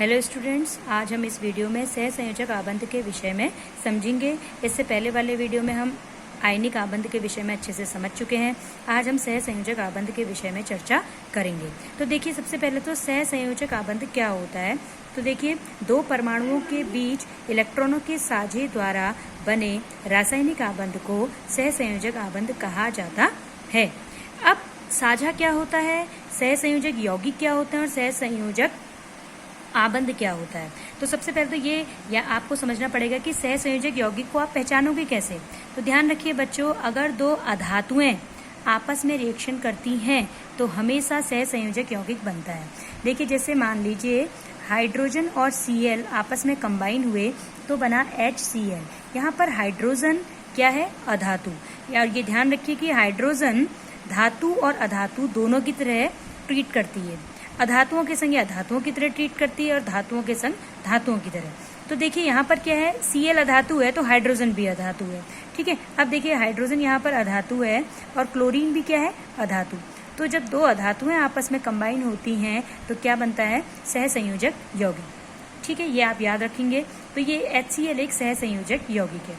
Hello students, आज हम इस वीडियो में सहसंयोजक आबंध के विषय में समझेंगे। इससे पहले वाले वीडियो में हम आयनिक आबंध के विषय में अच्छे से समझ चुके हैं। आज हम सहसंयोजक आबंध के विषय में चर्चा करेंगे। तो देखिए, सबसे पहले तो सहसंयोजक आबंध क्या होता है। तो देखिए, दो परमाणुओं के बीच इलेक्ट्रॉनों के साझे द्वारा बने रासायनिक आबंध को सहसंयोजक आबंध कहा जाता है। अब साझा क्या होता है, सहसंयोजक यौगिक क्या होते हैं और सहसंयोजक आबंध क्या होता है। तो सबसे पहले तो ये या आपको समझना पड़ेगा कि सहसंयोजक यौगिक को आप पहचानोगे कैसे। तो ध्यान रखिए बच्चों, अगर दो अधातुएं आपस में रिएक्शन करती हैं तो हमेशा सहसंयोजक यौगिक बनता है। देखिए, जैसे मान लीजिए हाइड्रोजन और Cl आपस में कंबाइन हुए तो बना HCl। यहाँ पर हाइड्रोजन क्या है, अधातु। और ये ध्यान रखिए कि हाइड्रोजन धातु और अधातु दोनों की तरह ट्रीट करती है। अधातुओं के संग अधातुओं की तरह ट्रीट करती है और धातुओं के संग धातुओं की तरह। तो देखिए, यहाँ पर क्या है, Cl अधातु है तो हाइड्रोजन भी अधातु है। ठीक है, अब देखिए हाइड्रोजन यहाँ पर अधातु है और क्लोरीन भी क्या है, अधातु। तो जब दो अधातुएं आपस में कंबाइन होती हैं तो क्या बनता है, सहसंयोजक यौगिक। ठीक है, ये आप याद रखेंगे। तो ये HCl एक सहसंयोजक यौगिक है।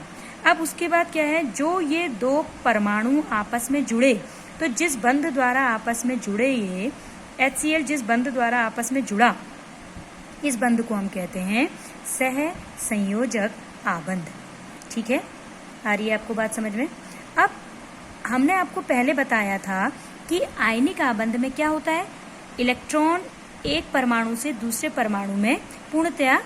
अब उसके बाद क्या है, जो ये दो परमाणु आपस में जुड़े, तो जिस बंध द्वारा आपस में जुड़े ये HCl जिस बंध द्वारा आपस में जुड़ा, इस बंध को हम कहते हैं सहसंयोजक आबंध। ठीक है, आ रही है आपको बात समझ में। अब हमने आपको पहले बताया था कि आयनिक आबंध में क्या होता है, इलेक्ट्रॉन एक परमाणु से दूसरे परमाणु में पूर्णतया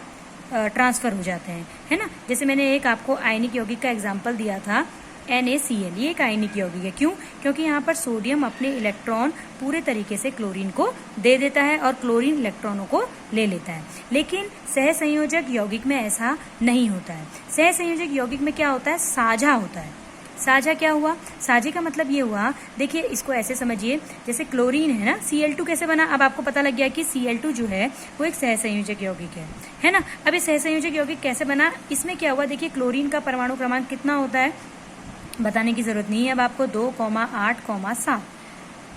ट्रांसफर हो जाते हैं, है ना। जैसे मैंने एक आपको आयनिक यौगिक का एग्जाम्पल दिया था NaCl, ये एक आयनिक यौगिक है। क्यों? क्योंकि यहाँ पर सोडियम अपने इलेक्ट्रॉन पूरे तरीके से क्लोरीन को दे देता है और क्लोरीन इलेक्ट्रॉनों को ले लेता है। लेकिन सहसंयोजक यौगिक में ऐसा नहीं होता है। सहसंयोजक यौगिक में क्या होता है, साझा होता है। साझा क्या हुआ, साझे का मतलब ये हुआ, देखिए इसको ऐसे समझिए, जैसे क्लोरीन है ना, Cl2 कैसे बना। अब आपको पता लग गया कि Cl2 जो है वो एक सहसंयोजक यौगिक है ना। अब ये सहसंयोजक यौगिक कैसे बना, इसमें क्या हुआ, देखिए क्लोरीन का परमाणु क्रमांक कितना होता है, बताने की जरूरत नहीं है अब आपको, 2,8,7।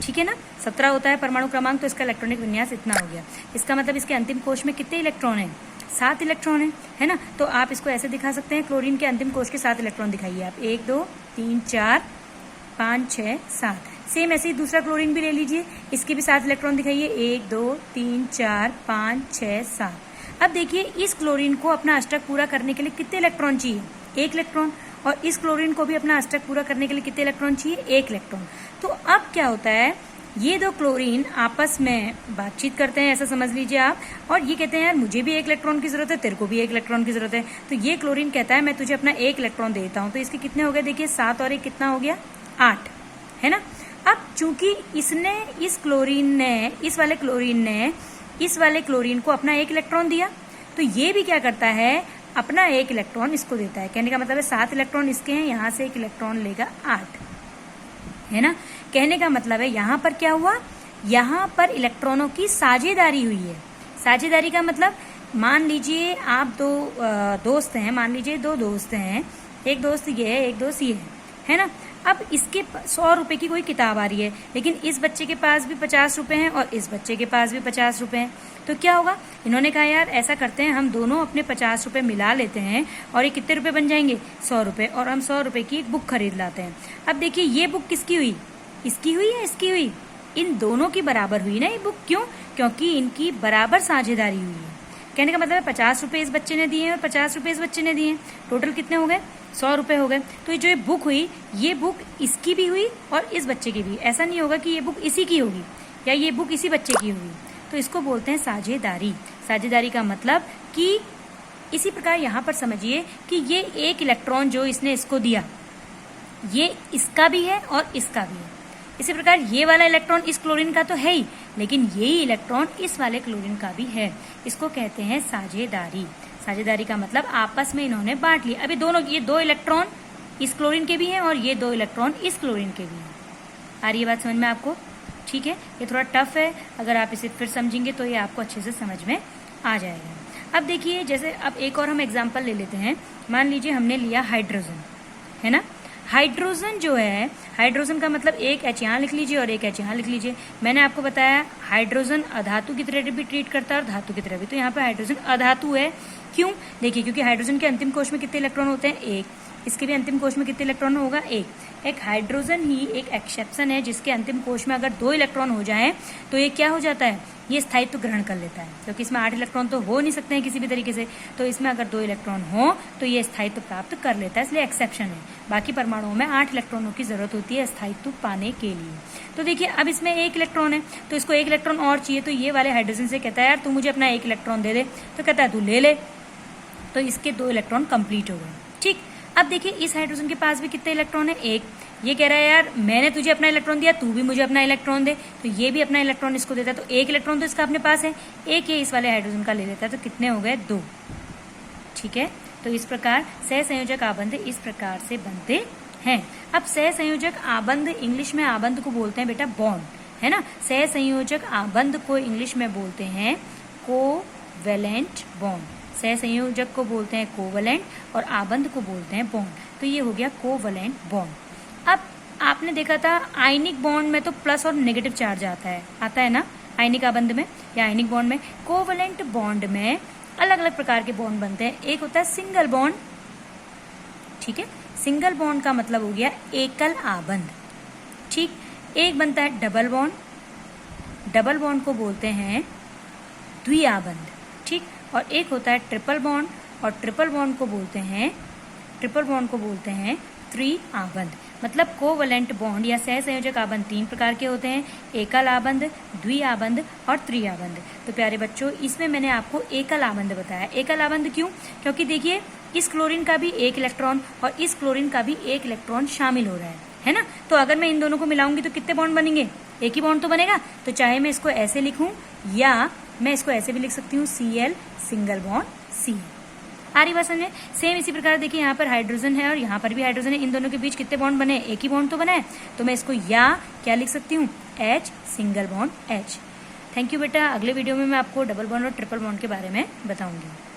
ठीक है ना, 17 होता है परमाणु क्रमांक, तो इसका इलेक्ट्रॉनिक विन्यास इतना हो गया। इसका मतलब इसके अंतिम कोश में कितने इलेक्ट्रॉन हैं, 7 इलेक्ट्रॉन है ना। तो आप इसको ऐसे दिखा सकते हैं, क्लोरीन के अंतिम कोश के 7 इलेक्ट्रॉन दिखाइए आप, 1 2 3 4 5 6 7। सेम ऐसे ही दूसरा क्लोरीन भी ले लीजिए, इसके भी 7 इलेक्ट्रॉन दिखाइए, 1 2 3 4 5 6 7। अब देखिए, इस क्लोरीन को अपना अष्टक पूरा करने के लिए कितने इलेक्ट्रॉन चाहिए, 1 इलेक्ट्रॉन। और इस क्लोरीन को भी अपना अष्टक पूरा करने के लिए कितने इलेक्ट्रॉन चाहिए, 1 इलेक्ट्रॉन। तो अब क्या होता है, ये दो क्लोरीन आपस में बातचीत करते हैं, ऐसा समझ लीजिए आप, और ये कहते हैं यार मुझे भी 1 इलेक्ट्रॉन की जरूरत है, तेरे को भी 1 इलेक्ट्रॉन की जरूरत है। तो ये क्लोरीन कहता है मैं तुझे अपना 1 इलेक्ट्रॉन देता हूँ। तो इसके कितने हो गए, देखिए 7 और 1 कितना हो गया, 8, है ना। अब चूंकि इसने इस वाले क्लोरीन को अपना 1 इलेक्ट्रॉन दिया, तो ये भी क्या करता है, अपना 1 इलेक्ट्रॉन इसको देता है। कहने का मतलब है 7 इलेक्ट्रॉन इसके हैं, यहाँ से 1 इलेक्ट्रॉन लेगा, 8, है ना। कहने का मतलब है यहाँ पर क्या हुआ, यहाँ पर इलेक्ट्रॉनों की साझेदारी हुई है। साझेदारी का मतलब, मान लीजिए आप दो दोस्त हैं, मान लीजिए 2 दोस्त हैं, एक दोस्त ये है एक दोस्त ये है ना। अब इसके 100 रुपए की कोई किताब आ रही है, लेकिन इस बच्चे के पास भी 50 रुपए हैं और इस बच्चे के पास भी 50 रुपए हैं। तो क्या होगा, इन्होंने कहा यार ऐसा करते हैं, हम दोनों अपने 50 रुपए मिला लेते हैं और ये कितने रुपए बन जाएंगे, 100 रुपए, और हम 100 रुपए की एक बुक खरीद लाते हैं। अब देखिए, ये बुक किसकी हुई, इसकी हुई या इसकी हुई, इन दोनों की बराबर हुई ना ये बुक। क्यों? क्योंकि इनकी बराबर साझेदारी हुई है। कहने का मतलब है 50 रुपए इस बच्चे ने दिए और 50 रुपए इस बच्चे ने दिए, टोटल कितने हो गए, 100 रुपए हो गए। तो ये बुक हुई, ये बुक इसकी भी हुई और इस बच्चे की भी। ऐसा नहीं होगा कि ये बुक इसी की होगी या ये बुक इसी बच्चे की होगी। तो इसको बोलते हैं साझेदारी। साझेदारी का मतलब कि इसी प्रकार यहाँ पर समझिए कि ये 1 इलेक्ट्रॉन जो इसने इसको दिया, ये इसका भी है और इसका भी है। इसी प्रकार ये वाला इलेक्ट्रॉन इस क्लोरीन का तो है ही, लेकिन यही इलेक्ट्रॉन इस वाले क्लोरीन का भी है। इसको कहते हैं साझेदारी। साझेदारी का मतलब आपस में इन्होंने बांट लिया। अभी दोनों, ये 2 इलेक्ट्रॉन इस क्लोरीन के भी हैं और ये 2 इलेक्ट्रॉन इस क्लोरीन के भी हैं। आ रही है बात समझ में आपको? ठीक है, ये थोड़ा टफ है, अगर आप इसे फिर समझेंगे तो ये आपको अच्छे से समझ में आ जाएगा। अब देखिए, जैसे अब एक और हम एग्जाम्पल ले लेते हैं। मान लीजिए हमने लिया हाइड्रोजन, है ना। हाइड्रोजन जो है, हाइड्रोजन का मतलब एक H यहाँ लिख लीजिए और एक H यहाँ लिख लीजिए। मैंने आपको बताया हाइड्रोजन अधातु की तरह भी ट्रीट करता है और धातु की तरह भी, तो यहाँ पे हाइड्रोजन अधातु है। क्यों? देखिए, क्योंकि हाइड्रोजन के अंतिम कोश में कितने इलेक्ट्रॉन होते हैं? एक। इसके भी अंतिम कोश में कितने इलेक्ट्रॉन होगा? एक हाइड्रोजन ही एक एक्सेप्शन है जिसके अंतिम कोश में अगर 2 इलेक्ट्रॉन हो जाएं तो ये क्या हो जाता है? ये स्थायित्व ग्रहण कर लेता है, क्योंकि इसमें 8 इलेक्ट्रॉन तो हो नहीं सकते हैं किसी भी तरीके से, तो इसमें अगर 2 इलेक्ट्रॉन हो तो ये स्थायित्व प्राप्त कर लेता है, इसलिए एक्सेप्शन है। बाकी परमाणुओं में 8 इलेक्ट्रॉनों की जरूरत होती है स्थायित्व पाने के लिए। तो देखिए, अब इसमें 1 इलेक्ट्रॉन है तो इसको 1 इलेक्ट्रॉन और चाहिए, तो ये वाले हाइड्रोजन से कहता है यार तू मुझे अपना 1 इलेक्ट्रॉन दे दे, तो कहता है तू ले ले, तो इसके 2 इलेक्ट्रॉन कंप्लीट हो गए। ठीक, अब देखिए इस हाइड्रोजन के पास भी कितने इलेक्ट्रॉन है? 1। ये कह रहा है यार मैंने तुझे अपना इलेक्ट्रॉन दिया, तू भी मुझे अपना इलेक्ट्रॉन दे, तो ये भी अपना इलेक्ट्रॉन इसको देता है, तो 1 इलेक्ट्रॉन तो इसका अपने पास है, 1 ये इस वाले हाइड्रोजन का ले लेता है, तो कितने हो गए? 2। ठीक है, तो इस प्रकार सहसंयोजक आबंध इस प्रकार से बनते हैं। अब सहसंयोजक आबंध इंग्लिश में आबंध को बोलते हैं बेटा बॉन्ड, है ना। सहसंयोजक आबंध को इंग्लिश में बोलते हैं कोवेलेंट बॉन्ड। सहसंयोजक को बोलते हैं कोवेलेंट और आबंध को बोलते हैं बॉन्ड, तो ये हो गया कोवेलेंट बॉन्ड। अब आपने देखा था आयनिक बॉन्ड में तो प्लस और नेगेटिव चार्ज आता है ना आयनिक आबंध में या आयनिक बॉन्ड में। कोवेलेंट बॉन्ड में अलग अलग प्रकार के बॉन्ड बनते हैं। एक होता है सिंगल बॉन्ड, ठीक है, सिंगल बॉन्ड का मतलब हो गया एकल आबंध। ठीक, एक बनता है डबल बॉन्ड, डबल बॉन्ड को बोलते हैं द्विआबंध। ठीक, और एक होता है ट्रिपल बॉन्ड, और ट्रिपल बॉन्ड को बोलते हैं त्रिआबंध। मतलब कोवेलेंट बॉन्ड या सहसंयोजक आबंध 3 प्रकार के होते हैं, एकल आबंध, द्विआबंध और त्रिआबंध। तो प्यारे बच्चों, इसमें मैंने आपको एकल आबंध बताया। एकल आबंध क्यों? क्योंकि देखिए इस क्लोरीन का भी 1 इलेक्ट्रॉन और इस क्लोरीन का भी 1 इलेक्ट्रॉन शामिल हो रहा है ना। तो अगर मैं इन दोनों को मिलाऊंगी तो कितने बॉन्ड बनेंगे? एक ही बॉन्ड तो बनेगा। तो चाहे मैं इसको ऐसे लिखूं या मैं इसको ऐसे भी लिख सकती हूँ, Cl सिंगल बॉन्ड C। आ रही बात समझ में? सेम इसी प्रकार देखिए यहाँ पर हाइड्रोजन है और यहाँ पर भी हाइड्रोजन है, इन दोनों के बीच कितने बॉन्ड बने? एक ही बॉन्ड तो बना है, तो मैं इसको या क्या लिख सकती हूँ? H single bond H। Thank you बेटा, अगले वीडियो में मैं आपको डबल बॉन्ड और ट्रिपल बॉन्ड के बारे में बताऊंगी।